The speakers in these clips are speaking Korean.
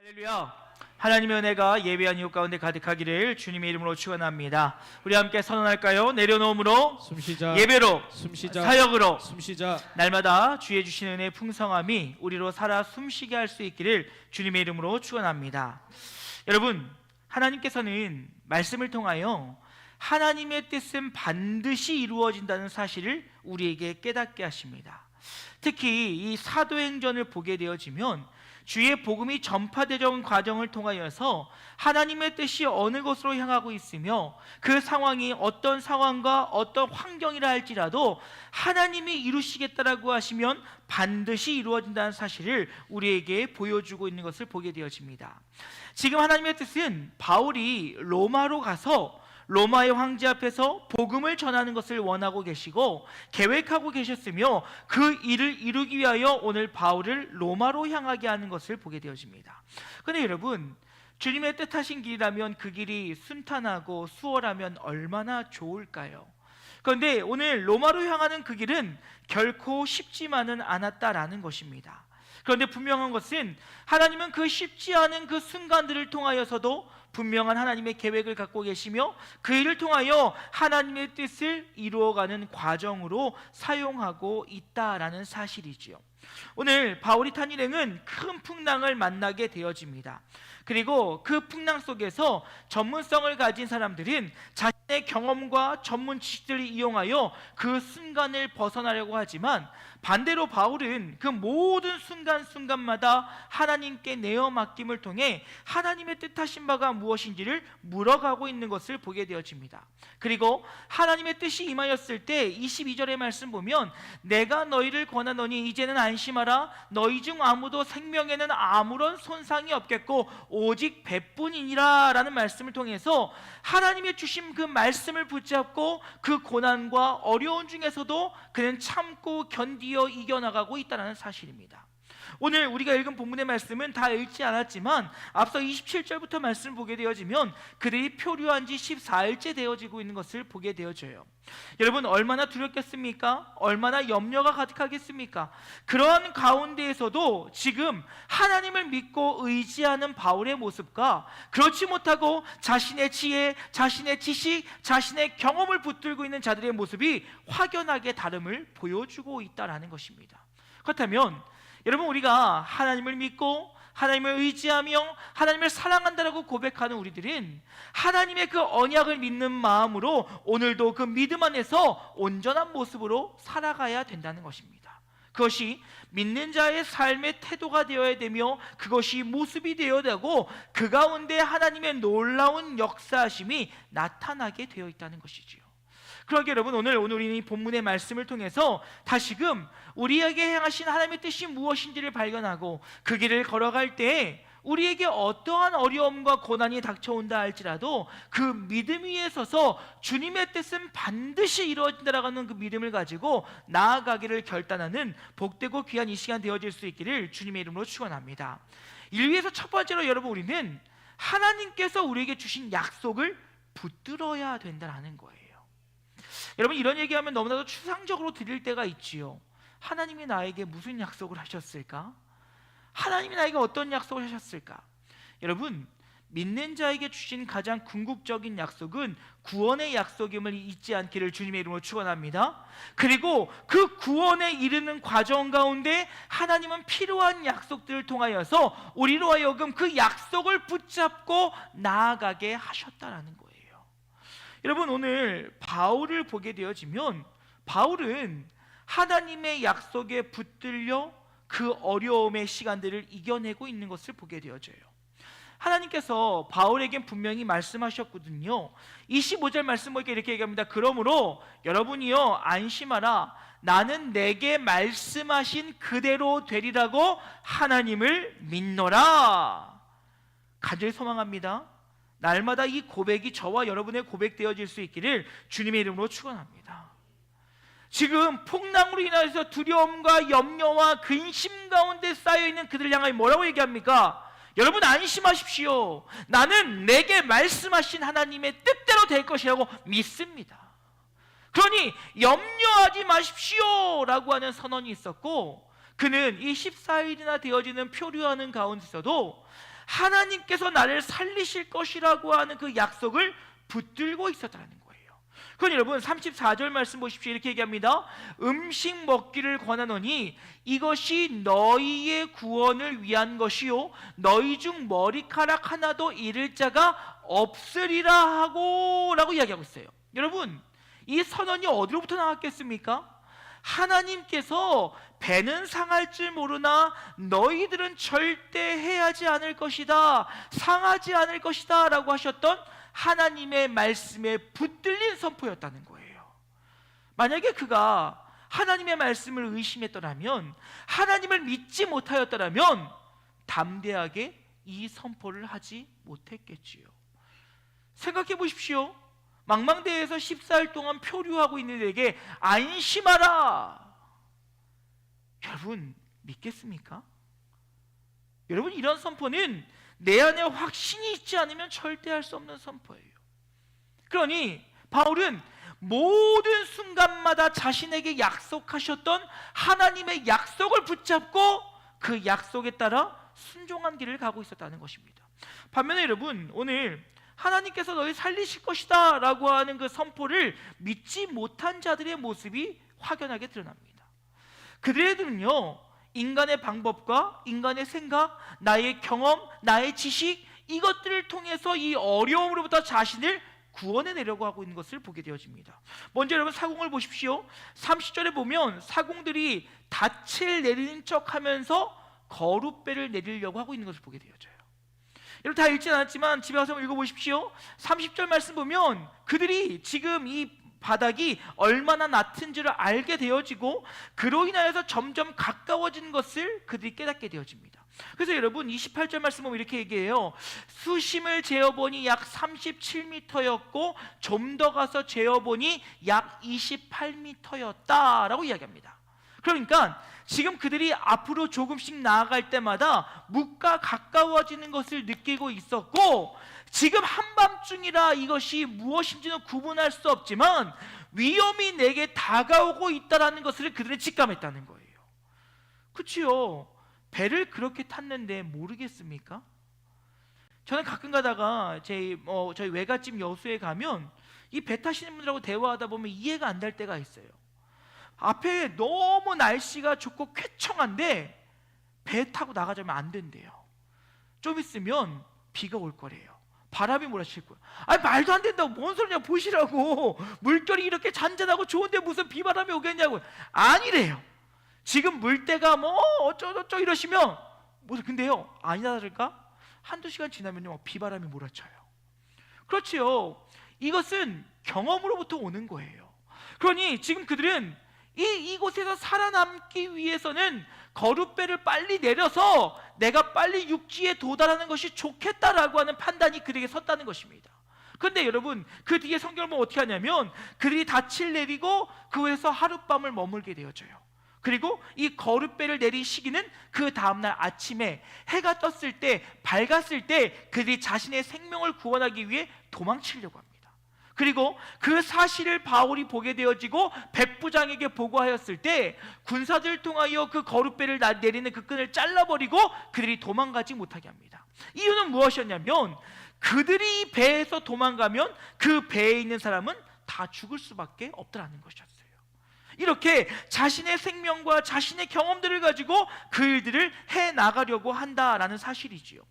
할렐루야. 하나님의 은혜가 예배한 이웃 가운데 가득하기를 주님의 이름으로 축원합니다. 우리 함께 선언할까요? 내려놓음으로 숨쉬자. 예배로 숨쉬자. 사역으로 숨쉬자. 날마다 주의 주시는 은혜의 풍성함이 우리로 살아 숨쉬게 할 수 있기를 주님의 이름으로 축원합니다. 여러분, 하나님께서는 말씀을 통하여 하나님의 뜻은 반드시 이루어진다는 사실을 우리에게 깨닫게 하십니다. 특히 이 사도행전을 보게 되어지면 주의 복음이 전파되던 과정을 통하여서 하나님의 뜻이 어느 곳으로 향하고 있으며 그 상황이 어떤 상황과 어떤 환경이라 할지라도 하나님이 이루시겠다라고 하시면 반드시 이루어진다는 사실을 우리에게 보여주고 있는 것을 보게 되어집니다. 지금 하나님의 뜻은 바울이 로마로 가서 로마의 황제 앞에서 복음을 전하는 것을 원하고 계시고 계획하고 계셨으며 그 일을 이루기 위하여 오늘 바울을 로마로 향하게 하는 것을 보게 되어집니다. 그런데 여러분, 주님의 뜻하신 길이라면 그 길이 순탄하고 수월하면 얼마나 좋을까요? 그런데 오늘 로마로 향하는 그 길은 결코 쉽지만은 않았다라는 것입니다. 그런데 분명한 것은 하나님은 그 쉽지 않은 그 순간들을 통하여서도 분명한 하나님의 계획을 갖고 계시며 그 일을 통하여 하나님의 뜻을 이루어가는 과정으로 사용하고 있다라는 사실이지요. 오늘 바울이 탄 일행은 큰 풍랑을 만나게 되어집니다. 그리고 그 풍랑 속에서 전문성을 가진 사람들은 자신의 경험과 전문 지식들을 이용하여 그 순간을 벗어나려고 하지만 반대로 바울은 그 모든 순간순간마다 하나님께 내어 맡김을 통해 하나님의 뜻하신 바가 무엇인지를 물어가고 있는 것을 보게 되어집니다. 그리고 하나님의 뜻이 임하였을 때 22절의 말씀 보면 내가 너희를 권하노니 이제는 안심하라. 너희 중 아무도 생명에는 아무런 손상이 없겠고 오직 배뿐이니라 라는 말씀을 통해서 하나님의 주신 그 말씀을 붙잡고 그 고난과 어려운 중에서도 그는 참고 견디어 이겨나가고 있다는 사실입니다. 오늘 우리가 읽은 본문의 말씀은 다 읽지 않았지만 앞서 27절부터 말씀을 보게 되어지면 그들이 표류한 지 14일째 되어지고 있는 것을 보게 되어져요. 여러분, 얼마나 두렵겠습니까? 얼마나 염려가 가득하겠습니까? 그러한 가운데에서도 지금 하나님을 믿고 의지하는 바울의 모습과 그렇지 못하고 자신의 지혜, 자신의 지식, 자신의 경험을 붙들고 있는 자들의 모습이 확연하게 다름을 보여주고 있다는 것입니다. 그렇다면 여러분, 우리가 하나님을 믿고 하나님을 의지하며 하나님을 사랑한다라고 고백하는 우리들은 하나님의 그 언약을 믿는 마음으로 오늘도 그 믿음 안에서 온전한 모습으로 살아가야 된다는 것입니다. 그것이 믿는 자의 삶의 태도가 되어야 되며 그것이 모습이 되어야 되고 그 가운데 하나님의 놀라운 역사하심이 나타나게 되어 있다는 것이지요. 그러기에 여러분, 오늘 우리는 이 본문의 말씀을 통해서 다시금 우리에게 행하신 하나님의 뜻이 무엇인지를 발견하고 그 길을 걸어갈 때 우리에게 어떠한 어려움과 고난이 닥쳐온다 할지라도 그 믿음 위에 서서 주님의 뜻은 반드시 이루어진다라는 그 믿음을 가지고 나아가기를 결단하는 복되고 귀한 이 시간 되어질 수 있기를 주님의 이름으로 축원합니다. 이를 위해서 첫 번째로 여러분, 우리는 하나님께서 우리에게 주신 약속을 붙들어야 된다는 거예요. 여러분, 이런 얘기하면 너무나도 추상적으로 들릴 때가 있지요. 하나님이 나에게 무슨 약속을 하셨을까? 하나님이 나에게 어떤 약속을 하셨을까? 여러분, 믿는 자에게 주신 가장 궁극적인 약속은 구원의 약속임을 잊지 않기를 주님의 이름으로 축원합니다. 그리고 그 구원에 이르는 과정 가운데 하나님은 필요한 약속들을 통하여서 우리로 하여금 그 약속을 붙잡고 나아가게 하셨다라는 거예요. 여러분, 오늘 바울을 보게 되어지면 바울은 하나님의 약속에 붙들려 그 어려움의 시간들을 이겨내고 있는 것을 보게 되어져요. 하나님께서 바울에겐 분명히 말씀하셨거든요. 25절 말씀 보니까 이렇게 얘기합니다. 그러므로 여러분이요, 안심하라. 나는 내게 말씀하신 그대로 되리라고 하나님을 믿노라. 간절히 소망합니다. 날마다 이 고백이 저와 여러분의 고백되어질 수 있기를 주님의 이름으로 축원합니다. 지금 풍랑으로 인해서 두려움과 염려와 근심 가운데 쌓여있는 그들을 향하여 뭐라고 얘기합니까? 여러분, 안심하십시오. 나는 내게 말씀하신 하나님의 뜻대로 될 것이라고 믿습니다. 그러니 염려하지 마십시오 라고 하는 선언이 있었고, 그는 이 14일이나 되어지는 표류하는 가운데서도 하나님께서 나를 살리실 것이라고 하는 그 약속을 붙들고 있었다는 거예요. 그건 여러분 34절 말씀 보십시오. 이렇게 얘기합니다. 음식 먹기를 권하노니 이것이 너희의 구원을 위한 것이요 너희 중 머리카락 하나도 잃을 자가 없으리라 하고 라고 이야기하고 있어요. 여러분, 이 선언이 어디로부터 나왔겠습니까? 하나님께서 배는 상할 줄 모르나 너희들은 절대 해하지 않을 것이다, 상하지 않을 것이다 라고 하셨던 하나님의 말씀에 붙들린 선포였다는 거예요. 만약에 그가 하나님의 말씀을 의심했더라면, 하나님을 믿지 못하였더라면 담대하게 이 선포를 하지 못했겠지요. 생각해 보십시오. 망망대해에서 14일 동안 표류하고 있는 이에게 안심하라. 여러분 믿겠습니까? 여러분, 이런 선포는 내 안에 확신이 있지 않으면 절대 할 수 없는 선포예요. 그러니 바울은 모든 순간마다 자신에게 약속하셨던 하나님의 약속을 붙잡고 그 약속에 따라 순종한 길을 가고 있었다는 것입니다. 반면에 여러분, 오늘 하나님께서 너희 살리실 것이다 라고 하는 그 선포를 믿지 못한 자들의 모습이 확연하게 드러납니다. 그들은요, 인간의 방법과 인간의 생각, 나의 경험, 나의 지식, 이것들을 통해서 이 어려움으로부터 자신을 구원해내려고 하고 있는 것을 보게 되어집니다. 먼저 여러분 사공을 보십시오. 30절에 보면 사공들이 닻을 내리는 척하면서 거룻배를 내리려고 하고 있는 것을 보게 되어져요. 여러분 다 읽지 않았지만 집에 가서 읽어보십시오. 30절 말씀 보면 그들이 지금 이 바닥이 얼마나 낮은지를 알게 되어지고 그로 인하여서 점점 가까워지는 것을 그들이 깨닫게 되어집니다. 그래서 여러분 28절 말씀 보면 이렇게 얘기해요. 수심을 재어보니 약 37m였고 좀 더 가서 재어보니 약 28m였다 라고 이야기합니다. 그러니까 지금 그들이 앞으로 조금씩 나아갈 때마다 묵과 가까워지는 것을 느끼고 있었고, 지금 한밤중이라 이것이 무엇인지는 구분할 수 없지만 위험이 내게 다가오고 있다는 것을 그들은 직감했다는 거예요. 그렇지요. 배를 그렇게 탔는데 모르겠습니까? 저는 가끔 가다가 저희 외갓집 여수에 가면 이 배 타시는 분들하고 대화하다 보면 이해가 안 될 때가 있어요. 앞에 너무 날씨가 좋고 쾌청한데 배 타고 나가자면 안 된대요. 좀 있으면 비가 올 거래요. 바람이 몰아칠 거예요. 아니 말도 안 된다고, 뭔 소리냐, 보시라고. 물결이 이렇게 잔잔하고 좋은데 무슨 비바람이 오겠냐고. 아니래요. 지금 물때가 뭐 어쩌고저쩌고 이러시면 근데요, 아니나 다를까 한두 시간 지나면요 비바람이 몰아쳐요. 그렇지요. 이것은 경험으로부터 오는 거예요. 그러니 지금 그들은 이곳에서 살아남기 위해서는 거룻배를 빨리 내려서 내가 빨리 육지에 도달하는 것이 좋겠다라고 하는 판단이 그들에게 섰다는 것입니다. 그런데 여러분, 그 뒤에 성경을 보면 어떻게 하냐면 그들이 닻을 내리고 그곳에서 하룻밤을 머물게 되어져요. 그리고 이 거룻배를 내린 시기는 그 다음날 아침에 해가 떴을 때, 밝았을 때 그들이 자신의 생명을 구원하기 위해 도망치려고 합니다. 그리고 그 사실을 바울이 보게 되어지고 백부장에게 보고하였을 때 군사들을 통하여 그 거룻배를 내리는 그 끈을 잘라버리고 그들이 도망가지 못하게 합니다. 이유는 무엇이었냐면 그들이 이 배에서 도망가면 그 배에 있는 사람은 다 죽을 수밖에 없다는 것이었어요. 이렇게 자신의 생명과 자신의 경험들을 가지고 그 일들을 해나가려고 한다라는 사실이지요.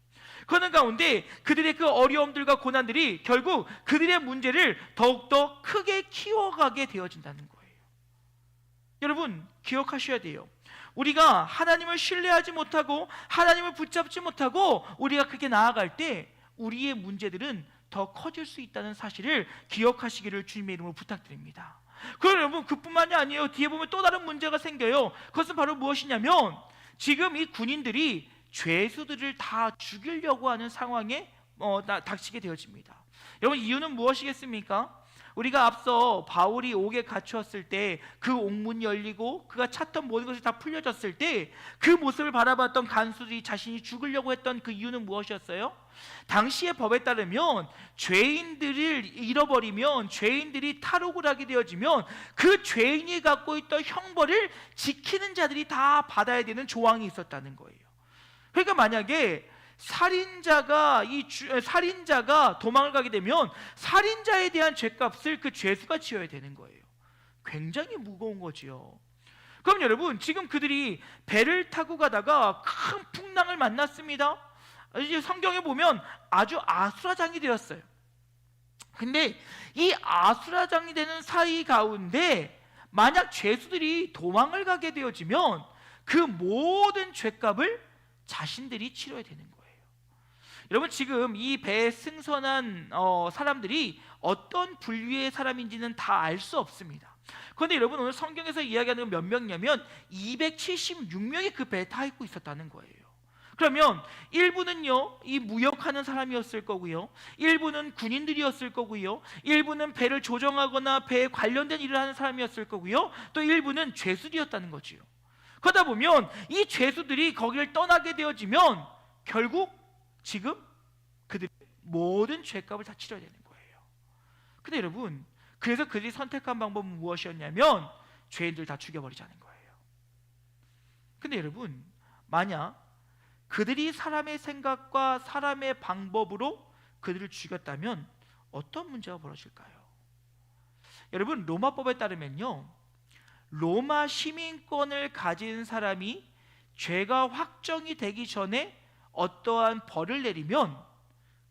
그러는 가운데 그들의 그 어려움들과 고난들이 결국 그들의 문제를 더욱더 크게 키워가게 되어진다는 거예요. 여러분 기억하셔야 돼요. 우리가 하나님을 신뢰하지 못하고 하나님을 붙잡지 못하고 우리가 그렇게 나아갈 때 우리의 문제들은 더 커질 수 있다는 사실을 기억하시기를 주님의 이름으로 부탁드립니다. 그럼 여러분 그뿐만이 아니에요. 뒤에 보면 또 다른 문제가 생겨요. 그것은 바로 무엇이냐면 지금 이 군인들이 죄수들을 다 죽이려고 하는 상황에 닥치게 되어집니다. 여러분 이유는 무엇이겠습니까? 우리가 앞서 바울이 옥에 갇혔을 때 그 옥문이 열리고 그가 찾던 모든 것이 다 풀려졌을 때 그 모습을 바라봤던 간수들이 자신이 죽으려고 했던 그 이유는 무엇이었어요? 당시의 법에 따르면 죄인들을 잃어버리면, 죄인들이 탈옥을 하게 되어지면 그 죄인이 갖고 있던 형벌을 지키는 자들이 다 받아야 되는 조항이 있었다는 거예요. 그러니까 만약에 살인자가 도망을 가게 되면 살인자에 대한 죄값을 그 죄수가 지어야 되는 거예요. 굉장히 무거운 거지요. 그럼 여러분, 지금 그들이 배를 타고 가다가 큰 풍랑을 만났습니다. 이제 성경에 보면 아주 아수라장이 되었어요. 근데 이 아수라장이 되는 사이 가운데 만약 죄수들이 도망을 가게 되어지면 그 모든 죄값을 자신들이 치러야 되는 거예요. 여러분, 지금 이 배에 승선한 사람들이 어떤 분류의 사람인지는 다 알 수 없습니다. 그런데 여러분, 오늘 성경에서 이야기하는 건 몇 명이냐면 276명이 그 배에 타 있고 있었다는 거예요. 그러면 일부는요, 이 무역하는 사람이었을 거고요, 일부는 군인들이었을 거고요, 일부는 배를 조정하거나 배에 관련된 일을 하는 사람이었을 거고요, 또 일부는 죄수들이었다는 거지요. 그러다 보면 이 죄수들이 거기를 떠나게 되어지면 결국 지금 그들의 모든 죄값을 다 치러야 되는 거예요. 근데 여러분, 그래서 그들이 선택한 방법은 무엇이었냐면 죄인들 다 죽여버리자는 거예요. 근데 여러분, 만약 그들이 사람의 생각과 사람의 방법으로 그들을 죽였다면 어떤 문제가 벌어질까요? 여러분, 로마법에 따르면요, 로마 시민권을 가진 사람이 죄가 확정이 되기 전에 어떠한 벌을 내리면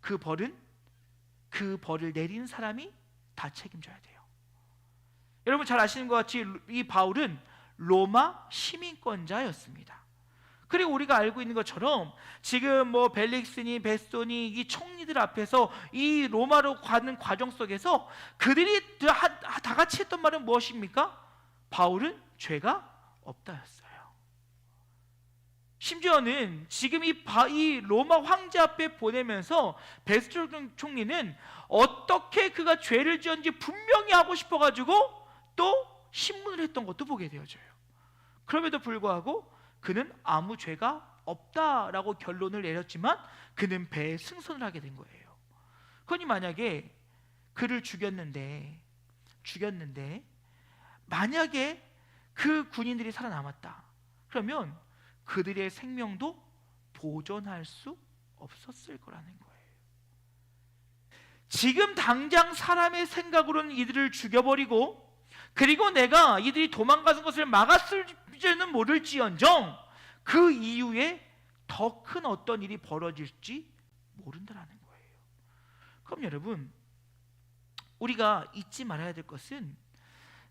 그 벌을 내린 사람이 다 책임져야 돼요. 여러분 잘 아시는 것 같이 이 바울은 로마 시민권자였습니다. 그리고 우리가 알고 있는 것처럼 지금 벨릭스니 베스토니 이 총리들 앞에서 이 로마로 가는 과정 속에서 그들이 다 같이 했던 말은 무엇입니까? 바울은 죄가 없다였어요. 심지어는 지금 이 로마 황제 앞에 보내면서 베스토 총리는 어떻게 그가 죄를 지었는지 분명히 하고 싶어가지고 또 신문을 했던 것도 보게 되어져요. 그럼에도 불구하고 그는 아무 죄가 없다라고 결론을 내렸지만 그는 배에 승선을 하게 된 거예요. 그러니 만약에 그를 죽였는데 만약에 그 군인들이 살아남았다, 그러면 그들의 생명도 보존할 수 없었을 거라는 거예요. 지금 당장 사람의 생각으로는 이들을 죽여버리고, 그리고 내가 이들이 도망가는 것을 막았을지는 모를지언정 그 이후에 더 큰 어떤 일이 벌어질지 모른다라는 거예요. 그럼 여러분, 우리가 잊지 말아야 될 것은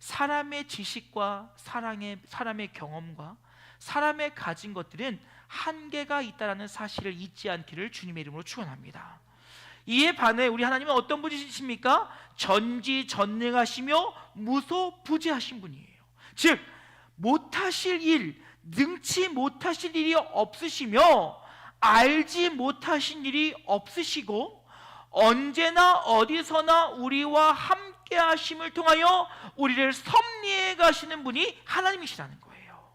사람의 지식과 사람의 경험과 사람의 가진 것들은 한계가 있다는 사실을 잊지 않기를 주님의 이름으로 축원합니다. 이에 반해 우리 하나님은 어떤 분이십니까? 전지전능하시며 무소부재하신 분이에요. 즉 못하실 일, 능치 못하실 일이 없으시며 알지 못하신 일이 없으시고 언제나 어디서나 우리와 함께 하심을 통하여 우리를 섭리해 가시는 분이 하나님이시라는 거예요.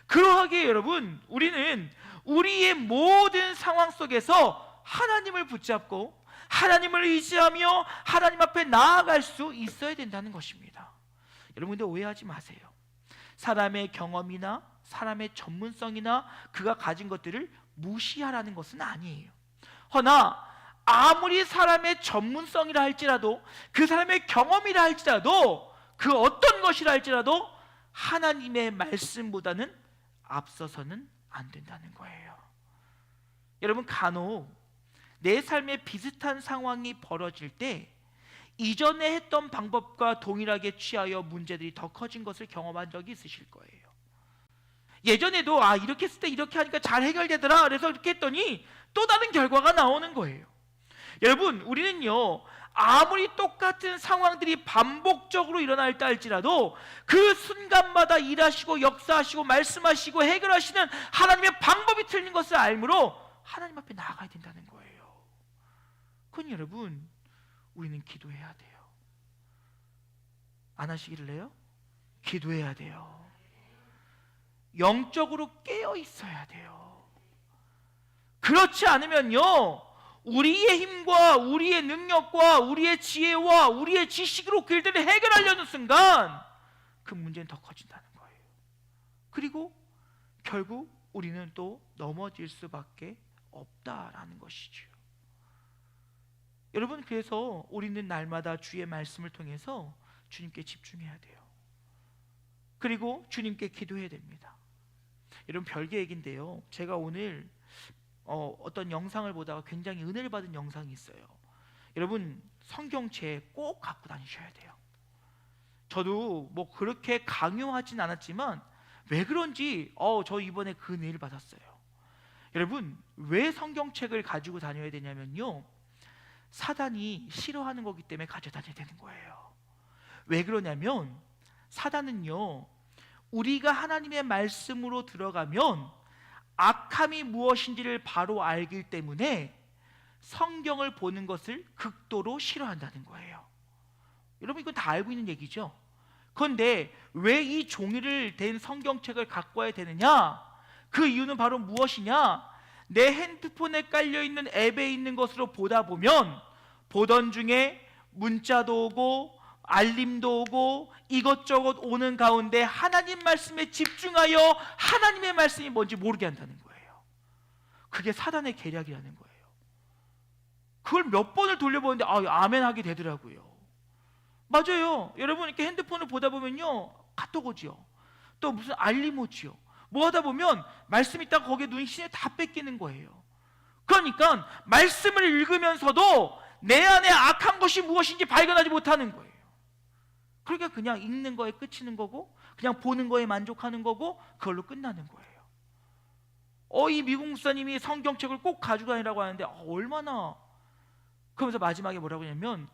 그러하기에 여러분, 우리는 우리의 모든 상황 속에서 하나님을 붙잡고 하나님을 의지하며 하나님 앞에 나아갈 수 있어야 된다는 것입니다. 여러분, 근데 오해하지 마세요. 사람의 경험이나 사람의 전문성이나 그가 가진 것들을 무시하라는 것은 아니에요. 허나 아무리 사람의 전문성이라 할지라도, 그 사람의 경험이라 할지라도, 그 어떤 것이라 할지라도 하나님의 말씀보다는 앞서서는 안 된다는 거예요. 여러분, 간혹 내 삶에 비슷한 상황이 벌어질 때 이전에 했던 방법과 동일하게 취하여 문제들이 더 커진 것을 경험한 적이 있으실 거예요. 예전에도 이렇게 했을 때 이렇게 하니까 잘 해결되더라, 그래서 이렇게 했더니 또 다른 결과가 나오는 거예요. 여러분, 우리는요, 아무리 똑같은 상황들이 반복적으로 일어날 때 할지라도 그 순간마다 일하시고 역사하시고 말씀하시고 해결하시는 하나님의 방법이 틀린 것을 알므로 하나님 앞에 나아가야 된다는 거예요. 그건 여러분, 우리는 기도해야 돼요. 안 하시길래요? 기도해야 돼요. 영적으로 깨어 있어야 돼요. 그렇지 않으면요, 우리의 힘과 우리의 능력과 우리의 지혜와 우리의 지식으로 그 일들을 해결하려는 순간 그 문제는 더 커진다는 거예요. 그리고 결국 우리는 또 넘어질 수밖에 없다라는 것이죠. 여러분, 그래서 우리는 날마다 주의 말씀을 통해서 주님께 집중해야 돼요. 그리고 주님께 기도해야 됩니다. 여러분, 별개 얘기인데요, 제가 오늘 어떤 영상을 보다가 굉장히 은혜를 받은 영상이 있어요. 여러분, 성경책 꼭 갖고 다니셔야 돼요. 저도 뭐 그렇게 강요하진 않았지만 왜 그런지 저 이번에 그 은혜를 받았어요. 여러분, 왜 성경책을 가지고 다녀야 되냐면요, 사단이 싫어하는 거기 때문에 가져다녀야 되는 거예요. 왜 그러냐면 사단은요, 우리가 하나님의 말씀으로 들어가면 악함이 무엇인지를 바로 알기 때문에 성경을 보는 것을 극도로 싫어한다는 거예요. 여러분, 이건 다 알고 있는 얘기죠. 그런데 왜 이 종이를 된 성경책을 갖고 와야 되느냐? 그 이유는 바로 무엇이냐? 내 핸드폰에 깔려있는 앱에 있는 것으로 보다 보면 보던 중에 문자도 오고 알림도 오고 이것저것 오는 가운데 하나님 말씀에 집중하여 하나님의 말씀이 뭔지 모르게 한다는 거예요. 그게 사단의 계략이라는 거예요. 그걸 몇 번을 돌려보는데 아멘 하게 되더라고요. 맞아요. 여러분, 이렇게 핸드폰을 보다 보면요, 카톡 오지요, 또 무슨 알림 오지요, 뭐 하다 보면 말씀 있다가 거기에 눈이 신에 다 뺏기는 거예요. 그러니까 말씀을 읽으면서도 내 안에 악한 것이 무엇인지 발견하지 못하는 거예요. 그러니까 그냥 읽는 거에 그치는 거고, 그냥 보는 거에 만족하는 거고, 그걸로 끝나는 거예요. 이 미국 목사님이 성경책을 꼭 가지고 다니라고 하는데 얼마나, 그러면서 마지막에 뭐라고 하냐면,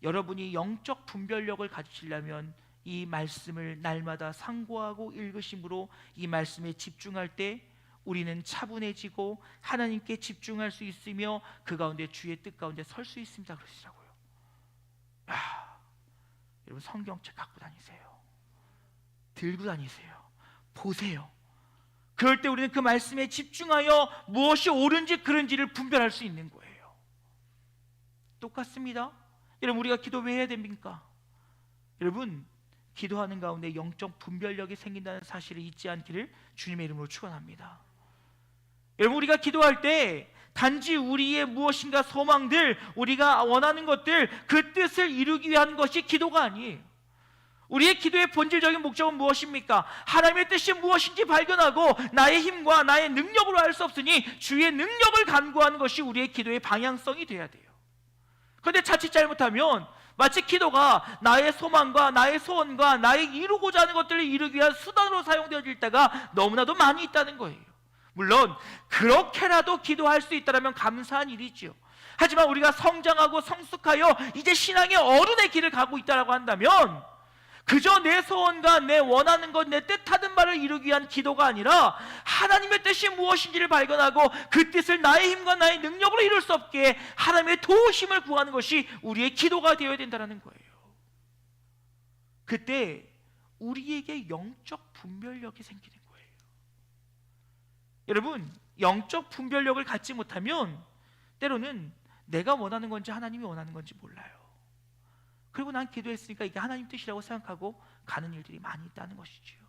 여러분이 영적 분별력을 가지시려면 이 말씀을 날마다 상고하고 읽으심으로 이 말씀에 집중할 때 우리는 차분해지고 하나님께 집중할 수 있으며 그 가운데 주의 뜻 가운데 설 수 있습니다 그러시더라고요. 여러분, 성경책 갖고 다니세요. 들고 다니세요. 보세요. 그럴 때 우리는 그 말씀에 집중하여 무엇이 옳은지 그른지를 분별할 수 있는 거예요. 똑같습니다. 여러분, 우리가 기도 왜 해야 됩니까? 여러분, 기도하는 가운데 영적 분별력이 생긴다는 사실을 잊지 않기를 주님의 이름으로 축원합니다. 여러분, 우리가 기도할 때 단지 우리의 무엇인가 소망들, 우리가 원하는 것들, 그 뜻을 이루기 위한 것이 기도가 아니에요. 우리의 기도의 본질적인 목적은 무엇입니까? 하나님의 뜻이 무엇인지 발견하고 나의 힘과 나의 능력으로 할 수 없으니 주의 능력을 간구하는 것이 우리의 기도의 방향성이 돼야 돼요. 그런데 자칫 잘못하면 마치 기도가 나의 소망과 나의 소원과 나의 이루고자 하는 것들을 이루기 위한 수단으로 사용되어질 때가 너무나도 많이 있다는 거예요. 물론 그렇게라도 기도할 수 있다면 감사한 일이지요. 하지만 우리가 성장하고 성숙하여 이제 신앙의 어른의 길을 가고 있다고 한다면 그저 내 소원과 내 원하는 것, 내 뜻하는 바를 이루기 위한 기도가 아니라 하나님의 뜻이 무엇인지를 발견하고 그 뜻을 나의 힘과 나의 능력으로 이룰 수 없게 하나님의 도우심을 구하는 것이 우리의 기도가 되어야 된다는 거예요. 그때 우리에게 영적 분별력이 생기는 거예요. 여러분, 영적 분별력을 갖지 못하면 때로는 내가 원하는 건지 하나님이 원하는 건지 몰라요. 그리고 난 기도했으니까 이게 하나님 뜻이라고 생각하고 가는 일들이 많이 있다는 것이지요.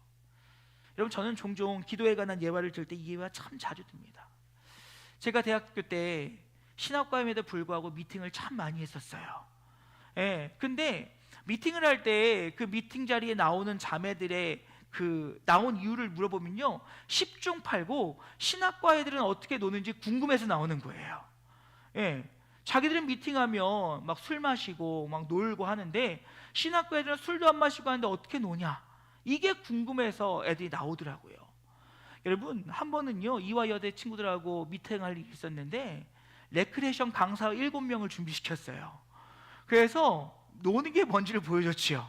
여러분, 저는 종종 기도에 관한 예화를 들 때 이 예화 참 자주 듭니다. 제가 대학교 때 신학과임에도 불구하고 미팅을 참 많이 했었어요. 근데 미팅을 할 때 그 미팅 자리에 나오는 자매들의 그 나온 이유를 물어보면요, 10중 8구 신학과 애들은 어떻게 노는지 궁금해서 나오는 거예요. 자기들은 미팅하면 막 술 마시고 막 놀고 하는데 신학과 애들은 술도 안 마시고 하는데 어떻게 노냐, 이게 궁금해서 애들이 나오더라고요. 여러분, 한 번은요, 이화여대 친구들하고 미팅할 일이 있었는데 레크레이션 강사 7명을 준비시켰어요. 그래서 노는 게 뭔지를 보여줬지요.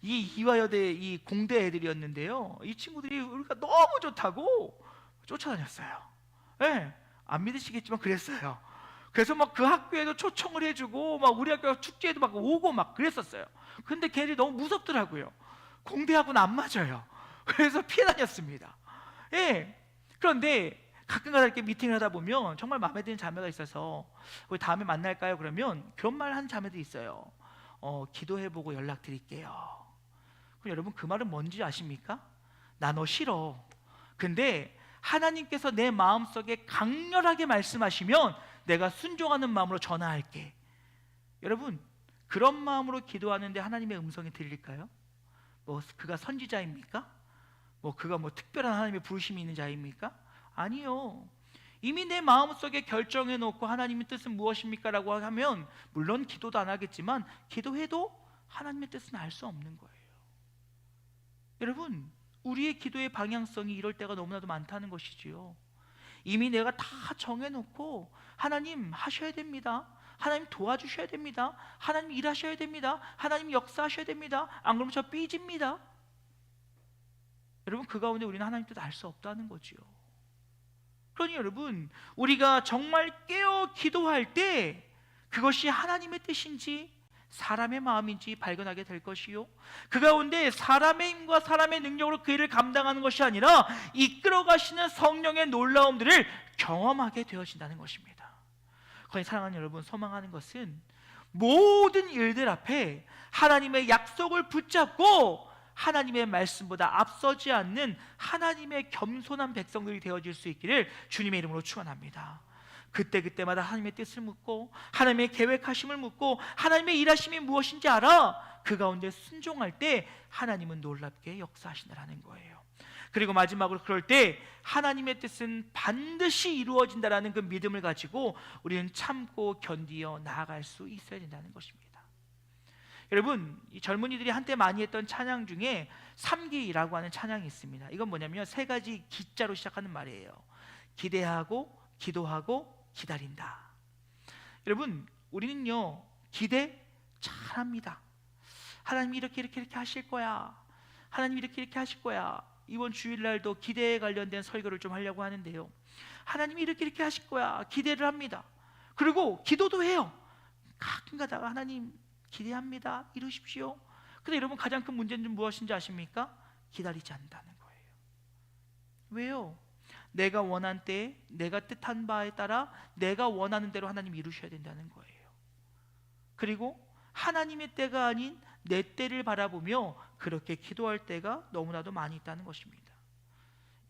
이 이화여대 이 공대 애들이었는데요, 이 친구들이 우리가 너무 좋다고 쫓아다녔어요. 안 믿으시겠지만 그랬어요. 그래서 막 그 학교에도 초청을 해주고 막 우리 학교 축제에도 막 오고 막 그랬었어요. 근데 걔들이 너무 무섭더라고요. 공대하고는 안 맞아요. 그래서 피해 다녔습니다. 그런데 가끔가다 이렇게 미팅을 하다 보면 정말 마음에 드는 자매가 있어서 우리 다음에 만날까요? 그러면 그런 말 하는 자매도 있어요. 기도해보고 연락드릴게요. 그럼 여러분, 그 말은 뭔지 아십니까? 나 너 싫어. 근데 하나님께서 내 마음속에 강렬하게 말씀하시면 내가 순종하는 마음으로 전화할게. 여러분, 그런 마음으로 기도하는데 하나님의 음성이 들릴까요? 그가 선지자입니까? 그가 특별한 하나님의 부르심이 있는 자입니까? 아니요. 이미 내 마음속에 결정해 놓고 하나님의 뜻은 무엇입니까? 라고 하면 물론 기도도 안 하겠지만 기도해도 하나님의 뜻은 알 수 없는 거예요. 여러분, 우리의 기도의 방향성이 이럴 때가 너무나도 많다는 것이지요. 이미 내가 다 정해놓고 하나님 하셔야 됩니다. 하나님 도와주셔야 됩니다. 하나님 일하셔야 됩니다. 하나님 역사하셔야 됩니다. 안 그러면 저 삐집니다. 여러분, 그 가운데 우리는 하나님 뜻 알 수 없다는 거지요. 그러니 여러분, 우리가 정말 깨어 기도할 때 그것이 하나님의 뜻인지 사람의 마음인지 발견하게 될 것이요, 그 가운데 사람의 힘과 사람의 능력으로 그 일을 감당하는 것이 아니라 이끌어 가시는 성령의 놀라움들을 경험하게 되어진다는 것입니다. 그러니 사랑하는 여러분, 소망하는 것은 모든 일들 앞에 하나님의 약속을 붙잡고 하나님의 말씀보다 앞서지 않는 하나님의 겸손한 백성들이 되어질 수 있기를 주님의 이름으로 축원합니다. 그때그때마다 하나님의 뜻을 묻고 하나님의 계획하심을 묻고 하나님의 일하심이 무엇인지 알아 그 가운데 순종할 때 하나님은 놀랍게 역사하신다는 거예요. 그리고 마지막으로 그럴 때 하나님의 뜻은 반드시 이루어진다라는 그 믿음을 가지고 우리는 참고 견디어 나아갈 수 있어야 된다는 것입니다. 여러분, 이 젊은이들이 한때 많이 했던 찬양 중에 삼기라고 하는 찬양이 있습니다. 이건 뭐냐면 세 가지 기자로 시작하는 말이에요. 기대하고 기도하고 기다린다. 여러분, 우리는요 기대 잘합니다. 하나님이 이렇게 하실 거야. 하나님이 이렇게 하실 거야. 이번 주일날도 기대에 관련된 설교를 좀 하려고 하는데요, 하나님이 이렇게 하실 거야 기대를 합니다. 그리고 기도도 해요. 가끔 가다가 하나님 기대합니다, 이루십시오. 근데 여러분, 가장 큰 문제는 무엇인지 아십니까? 기다리지 않는다는 거예요. 왜요? 내가 원한 때에 내가 뜻한 바에 따라 내가 원하는 대로 하나님 이루셔야 된다는 거예요. 그리고 하나님의 때가 아닌 내 때를 바라보며 그렇게 기도할 때가 너무나도 많이 있다는 것입니다.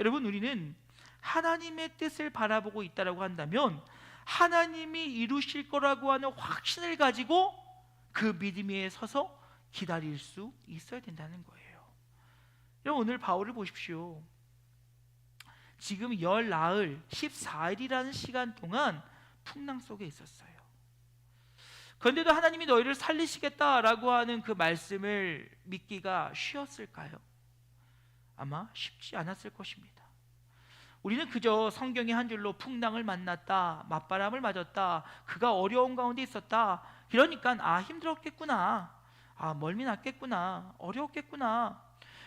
여러분, 우리는 하나님의 뜻을 바라보고 있다고 한다면 하나님이 이루실 거라고 하는 확신을 가지고 그 믿음 위에 서서 기다릴 수 있어야 된다는 거예요. 여러분, 오늘 바울을 보십시오. 지금 열 나흘 14일이라는 시간 동안 풍랑 속에 있었어요. 그런데도 하나님이 너희를 살리시겠다라고 하는 그 말씀을 믿기가 쉬웠을까요? 아마 쉽지 않았을 것입니다. 우리는 그저 성경의 한 줄로 풍랑을 만났다, 맞바람을 맞았다, 그가 어려운 가운데 있었다, 그러니까 힘들었겠구나, 멀미 났겠구나, 어려웠겠구나.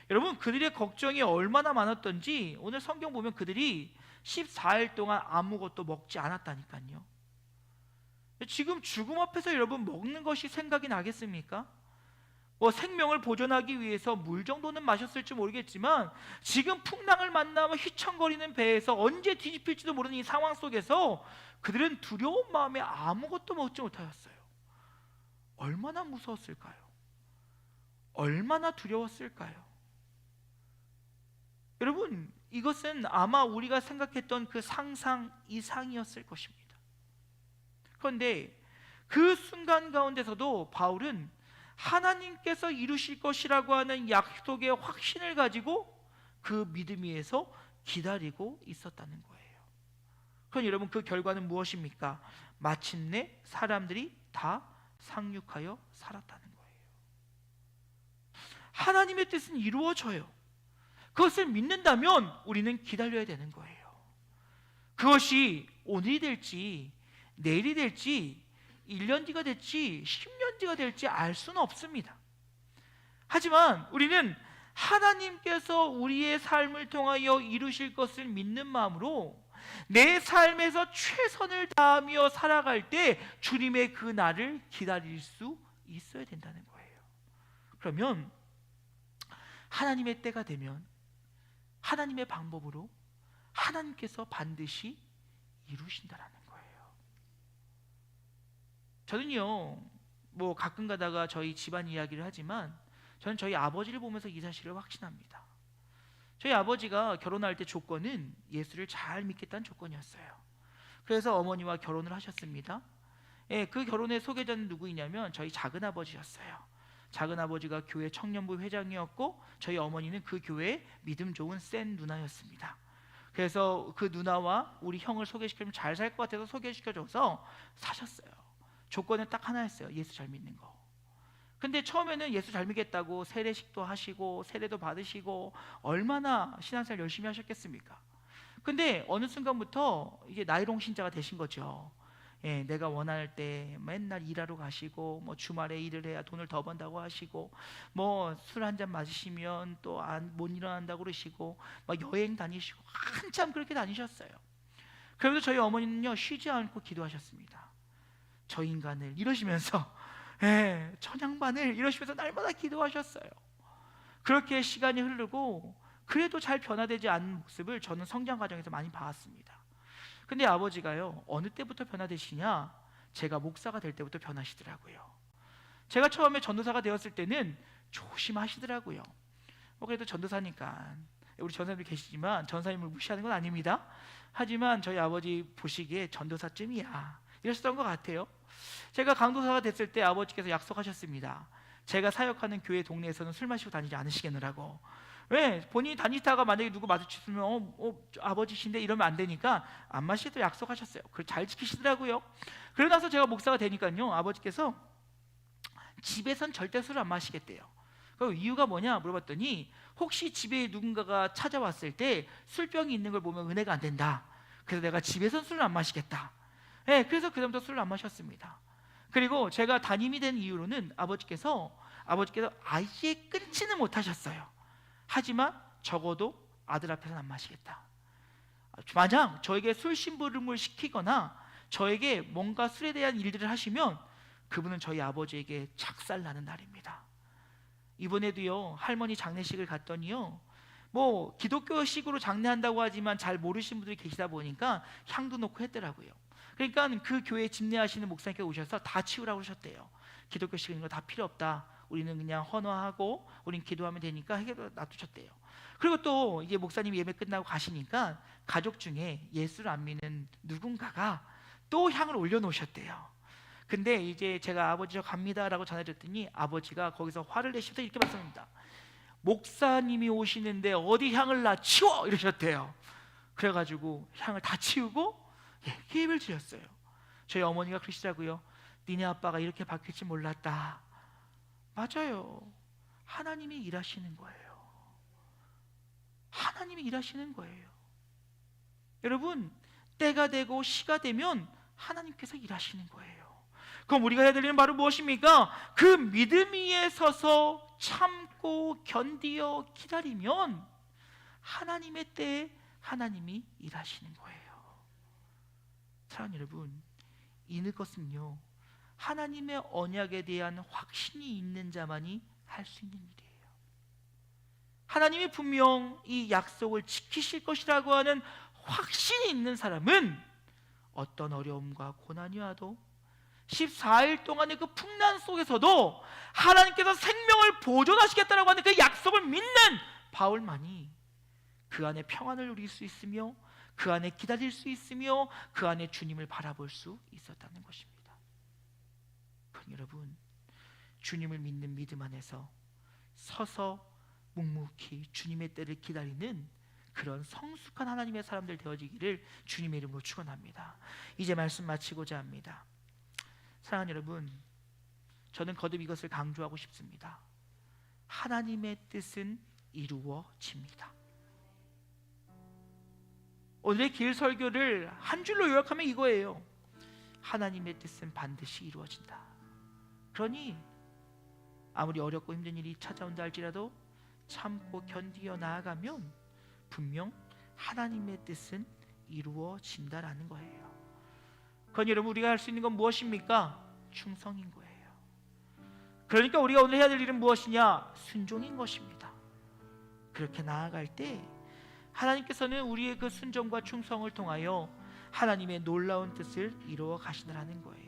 여러분, 그들의 걱정이 얼마나 많았던지 오늘 성경 보면 그들이 14일 동안 아무것도 먹지 않았다니까요. 지금 죽음 앞에서 여러분 먹는 것이 생각이 나겠습니까? 생명을 보존하기 위해서 물 정도는 마셨을지 모르겠지만 지금 풍랑을 만나면 휘청거리는 배에서 언제 뒤집힐지도 모르는 이 상황 속에서 그들은 두려운 마음에 아무것도 먹지 못하였어요. 얼마나 무서웠을까요? 얼마나 두려웠을까요? 여러분, 이것은 아마 우리가 생각했던 그 상상 이상이었을 것입니다. 그런데 그 순간 가운데서도 바울은 하나님께서 이루실 것이라고 하는 약속의 확신을 가지고 그 믿음 위에서 기다리고 있었다는 거예요. 그럼 여러분, 그 결과는 무엇입니까? 마침내 사람들이 다 상륙하여 살았다는 거예요. 하나님의 뜻은 이루어져요. 그것을 믿는다면 우리는 기다려야 되는 거예요. 그것이 오늘이 될지 내일이 될지 1년 뒤가 될지 10년 뒤가 될지 알 수는 없습니다. 하지만 우리는 하나님께서 우리의 삶을 통하여 이루실 것을 믿는 마음으로 내 삶에서 최선을 다하며 살아갈 때 주님의 그 날을 기다릴 수 있어야 된다는 거예요. 그러면 하나님의 때가 되면 하나님의 방법으로 하나님께서 반드시 이루신다라는 거예요. 저는요, 가끔 가다가 저희 집안 이야기를 하지만 저는 저희 아버지를 보면서 이 사실을 확신합니다. 저희 아버지가 결혼할 때 조건은 예수를 잘 믿겠다는 조건이었어요. 그래서 어머니와 결혼을 하셨습니다. 예, 그 결혼의 소개자는 누구이냐면 저희 작은아버지였어요. 작은아버지가 교회 청년부 회장이었고 저희 어머니는 그 교회의 믿음 좋은 센 누나였습니다. 그래서 그 누나와 우리 형을 소개시키면 잘 살 것 같아서 소개시켜줘서 사셨어요. 조건은 딱 하나였어요. 예수 잘 믿는 거. 근데 처음에는 예수 잘 믿겠다고 세례식도 하시고 세례도 받으시고 얼마나 신앙생활 열심히 하셨겠습니까? 근데 어느 순간부터 이게 나이롱 신자가 되신 거죠. 예, 내가 원할 때 맨날 일하러 가시고 뭐 주말에 일을 해야 돈을 더 번다고 하시고 뭐 술 한 잔 마시시면 또 못 일어난다고 그러시고 막 여행 다니시고 한참 그렇게 다니셨어요. 그래도 저희 어머니는요 쉬지 않고 기도하셨습니다. 저 인간을 이러시면서 예, 천양반을 이러시면서 날마다 기도하셨어요. 그렇게 시간이 흐르고 그래도 잘 변화되지 않는 모습을 저는 성장 과정에서 많이 봤습니다. 근데 아버지가요 어느 때부터 변화되시냐, 제가 목사가 될 때부터 변하시더라고요. 제가 처음에 전도사가 되었을 때는 조심하시더라고요. 그래도 전도사니까 우리 전사님들 계시지만 전사님을 무시하는 건 아닙니다. 하지만 저희 아버지 보시기에 전도사쯤이야 이러셨던 것 같아요. 제가 강도사가 됐을 때 아버지께서 약속하셨습니다. 제가 사역하는 교회 동네에서는 술 마시고 다니지 않으시겠느라고. 왜? 본인이 다니다가 만약에 누구 마주치면 아버지신데 이러면 안 되니까 안 마시기도 약속하셨어요. 그걸 잘 지키시더라고요. 그러고 나서 제가 목사가 되니까요 아버지께서 집에선 절대 술을 안 마시겠대요. 그 이유가 뭐냐 물어봤더니 혹시 집에 누군가가 찾아왔을 때 술병이 있는 걸 보면 은혜가 안 된다. 그래서 내가 집에선 술을 안 마시겠다. 네, 그래서 그다음부터 술을 안 마셨습니다. 그리고 제가 담임이 된 이유로는 아버지께서 아예 끊지는 못하셨어요. 하지만 적어도 아들 앞에서는 안 마시겠다. 만약 저에게 술 심부름을 시키거나 저에게 뭔가 술에 대한 일들을 하시면 그분은 저희 아버지에게 작살나는 날입니다. 이번에도요 할머니 장례식을 갔더니요 뭐 기독교식으로 장례한다고 하지만 잘 모르시는 분들이 계시다 보니까 향도 놓고 했더라고요. 그러니까 그 교회 집례하시는 목사님께 오셔서 다 치우라고 하셨대요. 기독교식은 이거 다 필요 없다. 우리는 그냥 헌화하고 우린 기도하면 되니까 해결 놔두셨대요. 그리고 또 이제 목사님이 예배 끝나고 가시니까 가족 중에 예수를 안 믿는 누군가가 또 향을 올려놓으셨대요. 근데 이제 제가 아버지 저 갑니다라고 전해드렸더니 아버지가 거기서 화를 내시면서 이렇게 말씀합니다. 목사님이 오시는데 어디 향을 나 치워 이러셨대요. 그래가지고 향을 다 치우고 예배를 드렸어요. 저희 어머니가 그러시더라고요. 니네 아빠가 이렇게 바뀔 줄 몰랐다. 맞아요. 하나님이 일하시는 거예요. 하나님이 일하시는 거예요. 여러분 때가 되고 시가 되면 하나님께서 일하시는 거예요. 그럼 우리가 해야 될 일은 바로 무엇입니까? 그 믿음 위에 서서 참고 견디어 기다리면 하나님의 때에 하나님이 일하시는 거예요. 사랑하는 여러분, 이는 것은요 하나님의 언약에 대한 확신이 있는 자만이 할 수 있는 일이에요. 하나님이 분명 이 약속을 지키실 것이라고 하는 확신이 있는 사람은 어떤 어려움과 고난이 와도 14일 동안의 그 풍랑 속에서도 하나님께서 생명을 보존하시겠다라고 하는 그 약속을 믿는 바울만이 그 안에 평안을 누릴 수 있으며 그 안에 기다릴 수 있으며 그 안에 주님을 바라볼 수 있었다는 것입니다. 그럼 여러분 주님을 믿는 믿음 안에서 서서 묵묵히 주님의 때를 기다리는 그런 성숙한 하나님의 사람들 되어지기를 주님의 이름으로 축원합니다. 이제 말씀 마치고자 합니다. 사랑하는 여러분, 저는 거듭 이것을 강조하고 싶습니다. 하나님의 뜻은 이루어집니다. 오늘의 길 설교를 한 줄로 요약하면 이거예요. 하나님의 뜻은 반드시 이루어진다. 그러니 아무리 어렵고 힘든 일이 찾아온다 할지라도 참고 견디어 나아가면 분명 하나님의 뜻은 이루어진다라는 거예요. 그러니 여러분 우리가 할 수 있는 건 무엇입니까? 충성인 거예요. 그러니까 우리가 오늘 해야 될 일은 무엇이냐? 순종인 것입니다. 그렇게 나아갈 때 하나님께서는 우리의 그 순종과 충성을 통하여 하나님의 놀라운 뜻을 이루어 가시느라는 거예요.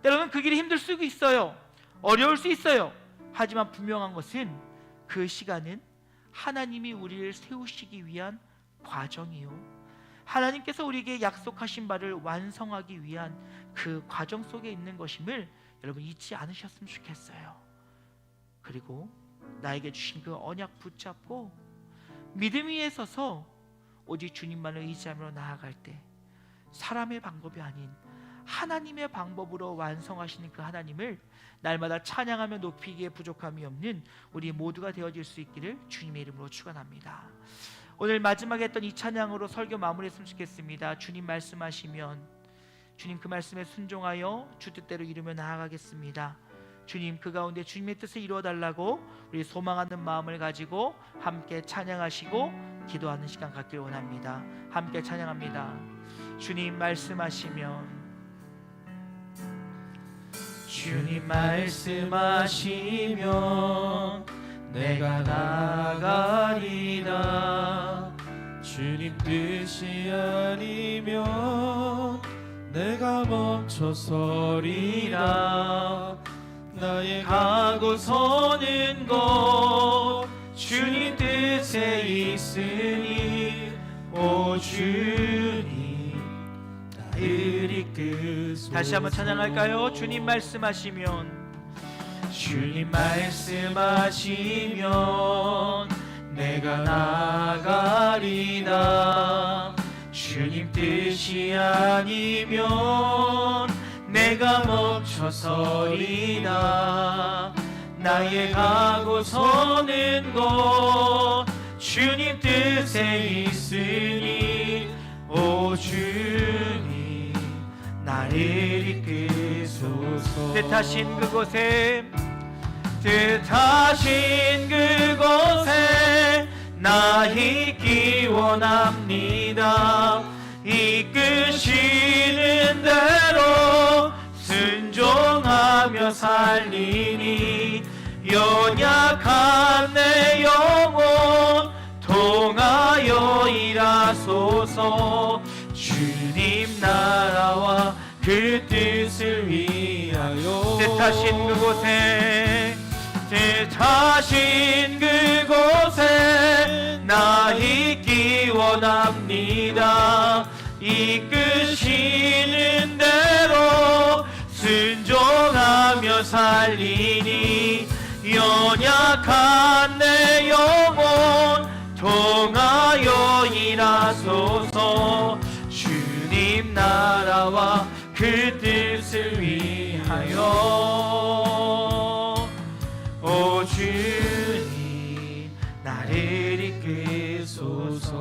때로는 그 길이 힘들 수 있어요. 어려울 수 있어요. 하지만 분명한 것은 그 시간은 하나님이 우리를 세우시기 위한 과정이요, 하나님께서 우리에게 약속하신 바를 완성하기 위한 그 과정 속에 있는 것임을 여러분 잊지 않으셨으면 좋겠어요. 그리고 나에게 주신 그 언약 붙잡고 믿음 위에 서서 오직 주님만을 의지하며 나아갈 때 사람의 방법이 아닌 하나님의 방법으로 완성하시는 그 하나님을 날마다 찬양하며 높이기에 부족함이 없는 우리 모두가 되어질 수 있기를 주님의 이름으로 축원합니다. 오늘 마지막에 했던 이 찬양으로 설교 마무리했으면 좋겠습니다. 주님 말씀하시면 주님 그 말씀에 순종하여 주 뜻대로 이루며 나아가겠습니다. 주님 그 가운데 주님의 뜻을 이루어달라고 우리 소망하는 마음을 가지고 함께 찬양하시고 기도하는 시간 갖길 원합니다. 함께 찬양합니다. 주님 말씀하시면, 주님 말씀하시면 내가 나가리라. 주님 뜻이 아니면 내가 멈춰서리라. 나의 가고 서는 곳 주님 뜻에 있으니 오 주님 나를 이끄소서. 다시 한번 찬양할까요? 주님 말씀하시면, 주님 말씀하시면 내가 나가리라. 주님 뜻이 아니면 내가 멈춰서리라. 나의 가고 서는 곳 주님 뜻에 있으니 오 주님 나를 이끄소서. 뜻하신 그곳에 나 있기 원합니다. 이끄시는 대로 순종하며 살리니 연약한 내 영혼 통하여 일하소서. 주님 나라와 그 뜻을 위하여 뜻하신 그곳에 나 있기 원합니다. 이끄시는 대로 순종하며 살리니 연약한 내 영혼 통하여 일하소서. 주님 나라와 그 뜻을 위하여 오 주님 나를 이끄소서.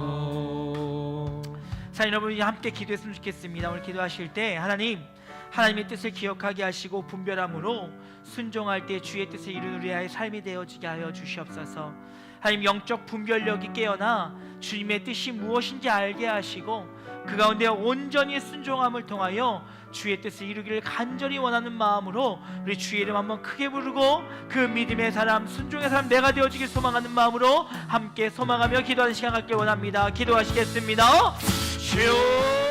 자, 여러분 함께 기도했으면 좋겠습니다. 오늘 기도하실 때 하나님의 뜻을 기억하게 하시고 분별함으로 순종할 때 주의 뜻을 이루는 우리의 삶이 되어지게 하여 주시옵소서. 하나님 영적 분별력이 깨어나 주님의 뜻이 무엇인지 알게 하시고 그 가운데 온전히 순종함을 통하여 주의 뜻을 이루기를 간절히 원하는 마음으로 우리 주의 이름 한번 크게 부르고 그 믿음의 사람, 순종의 사람 내가 되어지길 소망하는 마음으로 함께 소망하며 기도하는 시간 갖길 원합니다. 기도하시겠습니다. 주여